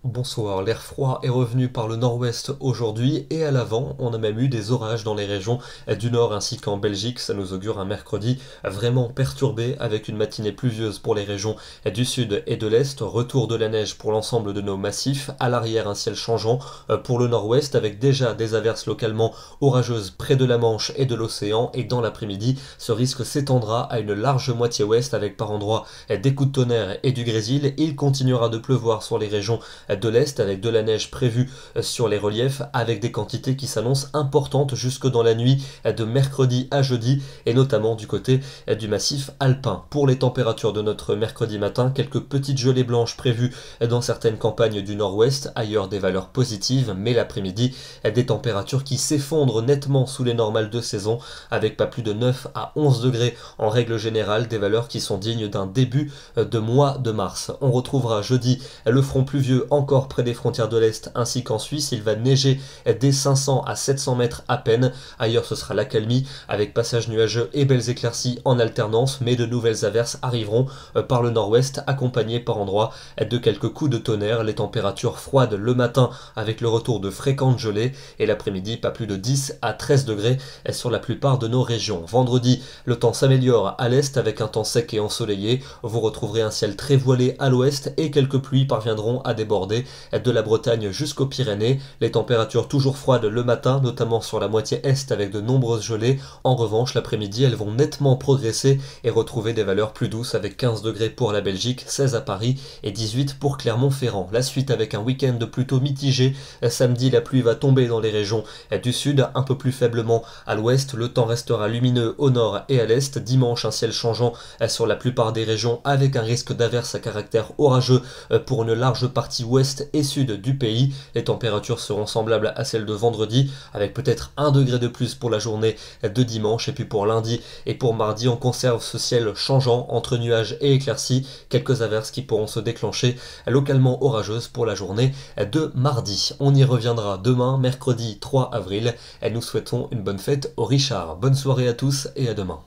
Bonsoir, l'air froid est revenu par le nord-ouest aujourd'hui et à l'avant, on a même eu des orages dans les régions du nord ainsi qu'en Belgique. Ça nous augure un mercredi vraiment perturbé avec une matinée pluvieuse pour les régions du sud et de l'est. Retour de la neige pour l'ensemble de nos massifs. À l'arrière, un ciel changeant pour le nord-ouest avec déjà des averses localement orageuses près de la Manche et de l'océan. Et dans l'après-midi, ce risque s'étendra à une large moitié ouest avec par endroits des coups de tonnerre et du grésil. Il continuera de pleuvoir sur les régions de l'Est avec de la neige prévue sur les reliefs avec des quantités qui s'annoncent importantes jusque dans la nuit de mercredi à jeudi et notamment du côté du massif alpin. Pour les températures de notre mercredi matin, quelques petites gelées blanches prévues dans certaines campagnes du nord-ouest, ailleurs des valeurs positives, mais l'après-midi des températures qui s'effondrent nettement sous les normales de saison avec pas plus de 9 à 11 degrés en règle générale, des valeurs qui sont dignes d'un début de mois de mars. On retrouvera jeudi le front pluvieux encore près des frontières de l'Est ainsi qu'en Suisse. Il va neiger des 500 à 700 mètres à peine. Ailleurs, ce sera l'accalmie avec passage nuageux et belles éclaircies en alternance, mais de nouvelles averses arriveront par le nord-ouest accompagnées par endroits de quelques coups de tonnerre. Les températures froides le matin avec le retour de fréquentes gelées et l'après-midi pas plus de 10 à 13 degrés sur la plupart de nos régions. Vendredi, le temps s'améliore à l'est avec un temps sec et ensoleillé. Vous retrouverez un ciel très voilé à l'ouest et quelques pluies parviendront à déborder de la Bretagne jusqu'aux Pyrénées. Les températures toujours froides le matin, notamment sur la moitié est avec de nombreuses gelées. En revanche, l'après-midi, elles vont nettement progresser et retrouver des valeurs plus douces avec 15 degrés pour la Belgique, 16 à Paris et 18 pour Clermont-Ferrand. La suite avec un week-end plutôt mitigé. Samedi, la pluie va tomber dans les régions du sud, un peu plus faiblement à l'ouest. Le temps restera lumineux au nord et à l'est. Dimanche, un ciel changeant sur la plupart des régions avec un risque d'averse à caractère orageux pour une large partie ouest et sud du pays. Les températures seront semblables à celles de vendredi avec peut-être 1 degré de plus pour la journée de dimanche et puis pour lundi et pour mardi on conserve ce ciel changeant entre nuages et éclaircies, quelques averses qui pourront se déclencher localement orageuses pour la journée de mardi. On y reviendra demain, mercredi 3 avril et nous souhaitons une bonne fête au Richard. Bonne soirée à tous et à demain.